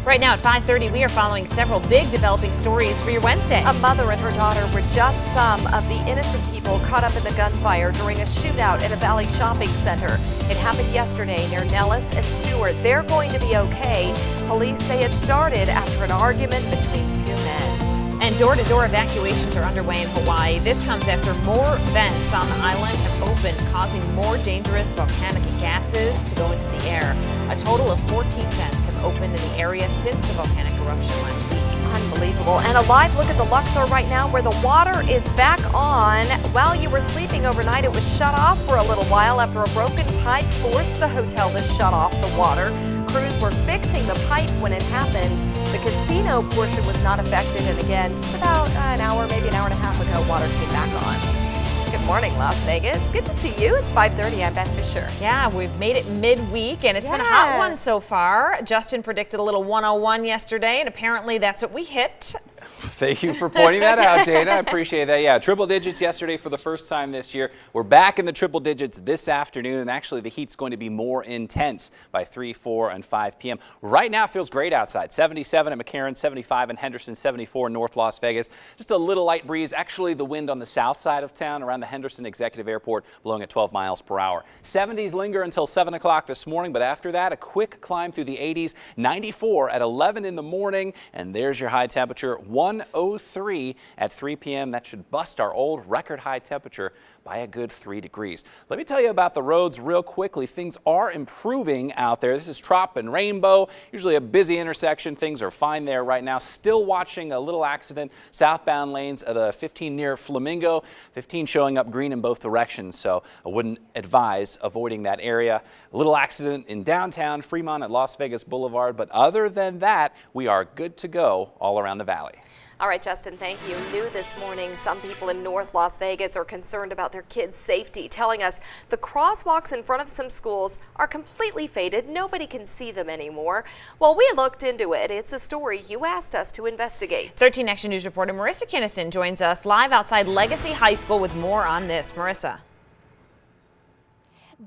Right now at 5:30, we are following several big developing stories for your Wednesday. A mother and her daughter were just some of the innocent people caught up in the gunfire during a shootout at a Valley shopping center. It happened yesterday near Nellis and Stewart. They're going to be okay. Police say it started after an argument between two men. And door-to-door evacuations are underway in Hawaii. This comes after more vents on the island have opened, causing more dangerous volcanic gases to go into the air. A total of 14 vents have opened in the area since the volcanic eruption last week. Unbelievable. And a live look at the Luxor right now, where the water is back on. While you were sleeping overnight, it was shut off for a little while after a broken pipe forced the hotel to shut off the water. Crews were fixing the pipe when it happened. The casino portion was not affected, and again, just about an hour, maybe an hour and a half ago, water came back on. Good morning, Las Vegas. Good to see you. It's 5:30. I'm Beth Fisher. Yeah, we've made it midweek, and it's been a hot one so far. Justin predicted a little 101 yesterday, and apparently that's what we hit. Thank you for pointing that out, Dana. I appreciate that. Yeah, triple digits yesterday for the first time this year. We're back in the triple digits this afternoon, and actually the heat's going to be more intense by 3, 4, and 5 p.m. Right now it feels great outside. 77 at McCarran, 75 in Henderson, 74 in North Las Vegas. Just a little light breeze. Actually, the wind on the south side of town around the Henderson Executive Airport blowing at 12 miles per hour. 70s linger until 7 o'clock this morning, but after that, a quick climb through the 80s. 94 at 11 in the morning, and there's your high temperature. 103 at 3 p.m. That should bust our old record high temperature by a good 3 degrees. Let me tell you about the roads real quickly. Things are improving out there. This is Trop and Rainbow, usually a busy intersection. Things are fine there right now. Still watching a little accident southbound lanes of the 15 near Flamingo. 15 showing up green in both directions, so I wouldn't advise avoiding that area. A little accident in downtown Fremont at Las Vegas Boulevard, but other than that, we are good to go all around the valley. All right, Justin, thank you. New this morning, some people in North Las Vegas are concerned about their kids' safety, telling us the crosswalks in front of some schools are completely faded. Nobody can see them anymore. Well, we looked into it. It's a story you asked us to investigate. 13 Action News reporter Marissa Kinnison joins us live outside Legacy High School with more on this. Marissa.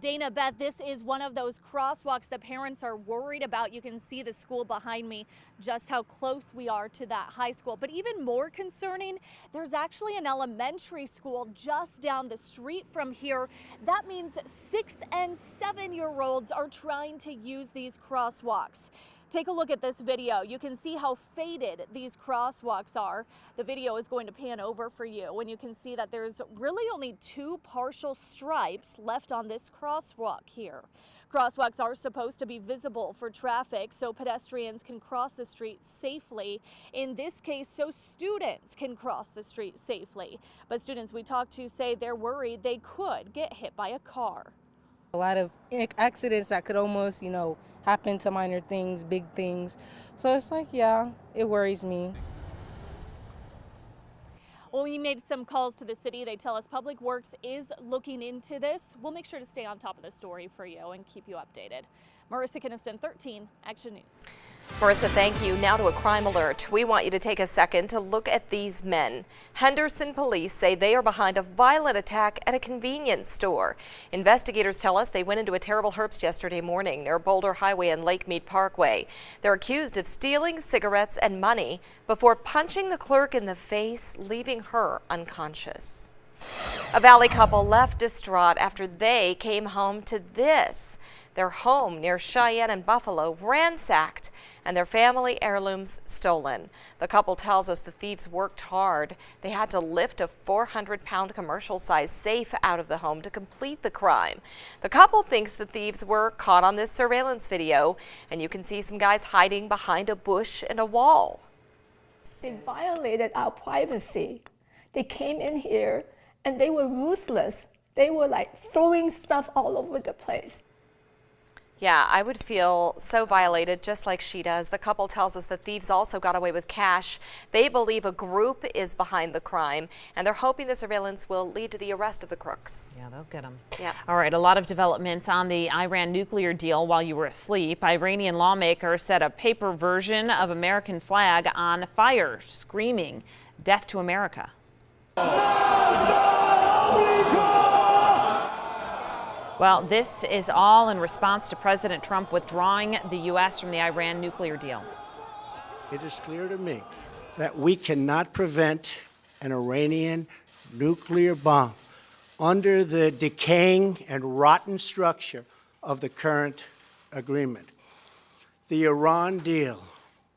Dana, Beth, this is one of those crosswalks that parents are worried about. You can see the school behind me, just how close we are to that high school. But even more concerning, there's actually an elementary school just down the street from here. That means 6- and 7-year-olds are trying to use these crosswalks. Take a look at this video. You can see how faded these crosswalks are. The video is going to pan over for you, and you can see that there's really only 2 partial stripes left on this crosswalk here. Crosswalks are supposed to be visible for traffic so pedestrians can cross the street safely. In this case, so students can cross the street safely. But students we talked to say they're worried they could get hit by a car. A lot of accidents that could almost, happen to minor things, big things. So it's like, yeah, it worries me. Well, we made some calls to the city. They tell us Public Works is looking into this. We'll make sure to stay on top of the story for you and keep you updated. Marissa Kinnison, 13 Action News. Marissa, thank you. Now to a crime alert. We want you to take a second to look at these men. Henderson police say they are behind a violent attack at a convenience store. Investigators tell us they went into a terrible Herbst yesterday morning near Boulder Highway and Lake Mead Parkway. They're accused of stealing cigarettes and money before punching the clerk in the face, leaving her unconscious. A Valley couple left distraught after they came home to this. Their home near Cheyenne and Buffalo ransacked and their family heirlooms stolen. The couple tells us the thieves worked hard. They had to lift a 400-pound commercial-sized safe out of the home to complete the crime. The couple thinks the thieves were caught on this surveillance video, and you can see some guys hiding behind a bush and a wall. They violated our privacy. They came in here and they were ruthless. They were like throwing stuff all over the place. Yeah, I would feel so violated, just like she does. The couple tells us the thieves also got away with cash. They believe a group is behind the crime, and they're hoping the surveillance will lead to the arrest of the crooks. Yeah, they'll get them. Yeah. All right, a lot of developments on the Iran nuclear deal while you were asleep. Iranian lawmakers set a paper version of American flag on fire, screaming, "Death to America." Well, this is all in response to President Trump withdrawing the U.S. from the Iran nuclear deal. it is clear to me that we cannot prevent an Iranian nuclear bomb under the decaying and rotten structure of the current agreement. The Iran deal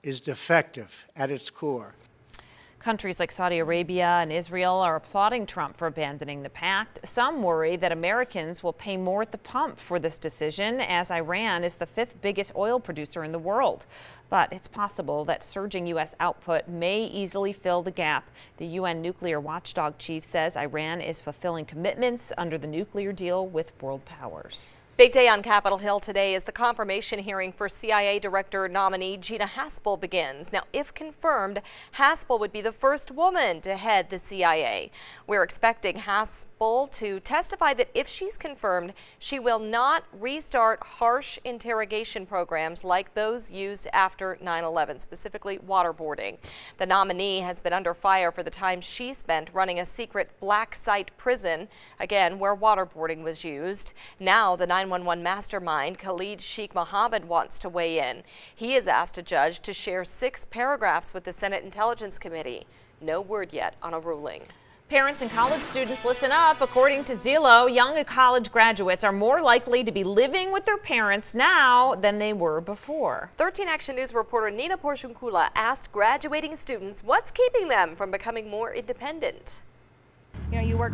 is defective at its core. Countries like Saudi Arabia and Israel are applauding Trump for abandoning the pact. Some worry that Americans will pay more at the pump for this decision, as Iran is the 5th biggest oil producer in the world. But it's possible that surging U.S. output may easily fill the gap. The UN nuclear watchdog chief says Iran is fulfilling commitments under the nuclear deal with world powers. Big day on Capitol Hill today as the confirmation hearing for CIA Director nominee Gina Haspel begins. Now, if confirmed, Haspel would be the first woman to head the CIA. We're expecting Haspel to testify that if she's confirmed, she will not restart harsh interrogation programs like those used after 9/11, specifically waterboarding. The nominee has been under fire for the time she spent running a secret black site prison, again, where waterboarding was used. Now, the 911 mastermind, Khalid Sheikh Mohammed, wants to weigh in. He has asked a judge to share 6 paragraphs with the Senate Intelligence Committee. No word yet on a ruling. Parents and college students, listen up. According to Zillow, young college graduates are more likely to be living with their parents now than they were before. 13 Action News reporter Nina Porciuncula asked graduating students what's keeping them from becoming more independent. You know, you work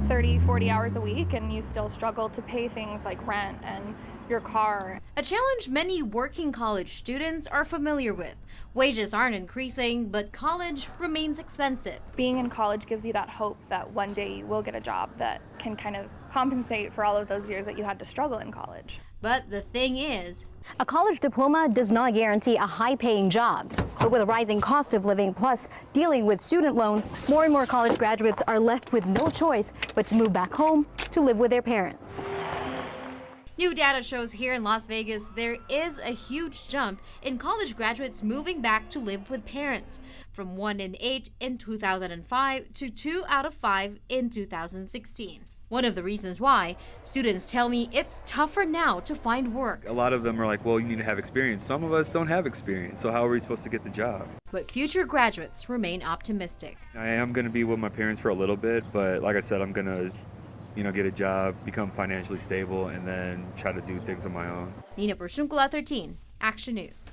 30, 40 hours a week and you still struggle to pay things like rent and your car. A challenge many working college students are familiar with. Wages aren't increasing, but college remains expensive. Being in college gives you that hope that one day you will get a job that can kind of compensate for all of those years that you had to struggle in college. But the thing is, a college diploma does not guarantee a high-paying job. But with a rising cost of living plus dealing with student loans, more and more college graduates are left with no choice but to move back home to live with their parents. new data shows here in Las Vegas there is a huge jump in college graduates moving back to live with parents, from 1 in 8 in 2005 to 2 out of 5 in 2016. One of the reasons why, students tell me it's tougher now to find work. A lot of them are like, well, you need to have experience. Some of us don't have experience, so how are we supposed to get the job? But future graduates remain optimistic. I am going to be with my parents for a little bit, but like I said, I'm going to, get a job, become financially stable, and then try to do things on my own. Nina Porciuncula, 13, Action News.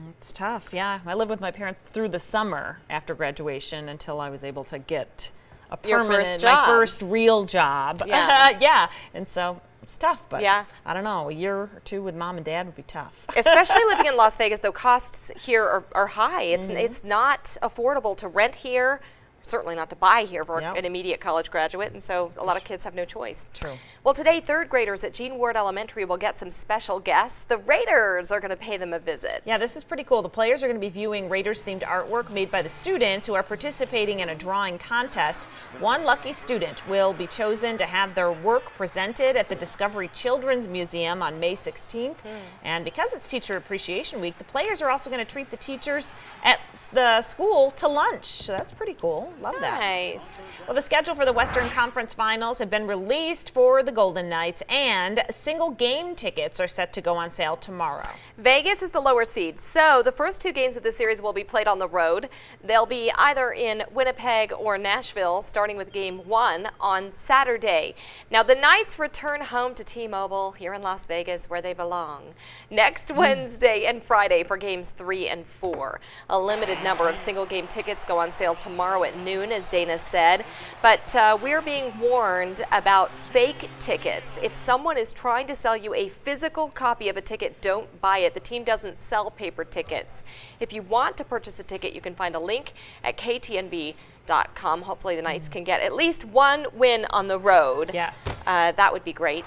It's tough, yeah. I lived with my parents through the summer after graduation until I was able to get a permanent, my first real job. Yeah. Yeah, and so it's tough, but yeah. I don't know, a year or two with mom and dad would be tough. Especially living in Las Vegas, though costs here are high. It's not affordable to rent here, certainly not to buy here for an immediate college graduate, and so a lot of kids have no choice. True. Well, today, third graders at Gene Ward Elementary will get some special guests. The Raiders are going to pay them a visit. Yeah, this is pretty cool. The players are going to be viewing Raiders-themed artwork made by the students who are participating in a drawing contest. One lucky student will be chosen to have their work presented at the Discovery Children's Museum on May 16th. And because it's Teacher Appreciation Week, the players are also going to treat the teachers at the school to lunch. So that's pretty cool. Love that. Nice. Well, the schedule for the Western Conference Finals have been released for the Golden Knights, and single game tickets are set to go on sale tomorrow. Vegas is the lower seed, so the first 2 games of the series will be played on the road. They'll be either in Winnipeg or Nashville, starting with Game 1 on Saturday. Now, the Knights return home to T-Mobile here in Las Vegas, where they belong, next Wednesday and Friday for Games 3 and 4. A limited number of single game tickets go on sale tomorrow at noon, as Dana said, but we're being warned about fake tickets. If someone is trying to sell you a physical copy of a ticket, don't buy it. The team doesn't sell paper tickets. If you want to purchase a ticket, you can find a link at ktnb.com. Hopefully the Knights can get at least one win on the road. Yes. That would be great.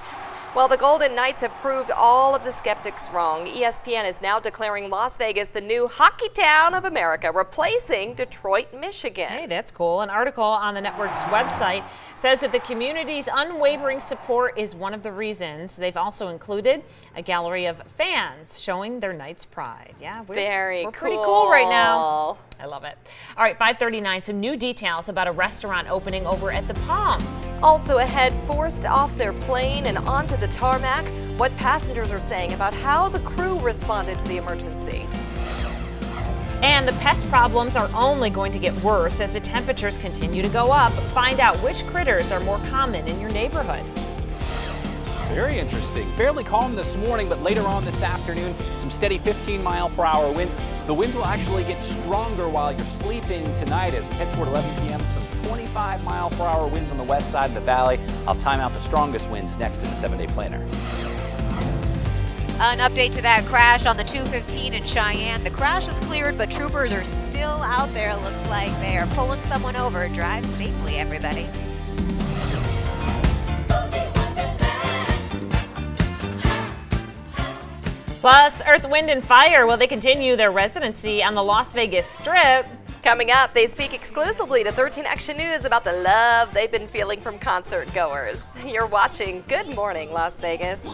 Well, the Golden Knights have proved all of the skeptics wrong. ESPN is now declaring Las Vegas the new hockey town of America, replacing Detroit, Michigan. Hey, that's cool. An article on the network's website says that the community's unwavering support is one of the reasons. They've also included a gallery of fans showing their Knights' pride. Yeah, we're pretty cool right now. I love it. All right, 5:39, some new details about a restaurant opening over at the Palms. Also ahead, forced off their plane and onto the tarmac, what passengers are saying about how the crew responded to the emergency. And the pest problems are only going to get worse as the temperatures continue to go up. Find out which critters are more common in your neighborhood. Very interesting. Fairly calm this morning, but later on this afternoon, some steady 15-mile-per-hour winds. The winds will actually get stronger while you're sleeping tonight as we head toward 11 p.m. Some 25-mile-per-hour winds on the west side of the valley. I'll time out the strongest winds next in the 7-day planner. An update to that crash on the 215 in Cheyenne. The crash is cleared, but troopers are still out there. Looks like they are pulling someone over. Drive safely, everybody. Plus, Earth, Wind, and Fire, will they continue their residency on the Las Vegas Strip? Coming up, they speak exclusively to 13 Action News about the love they've been feeling from concert goers. You're watching Good Morning Las Vegas.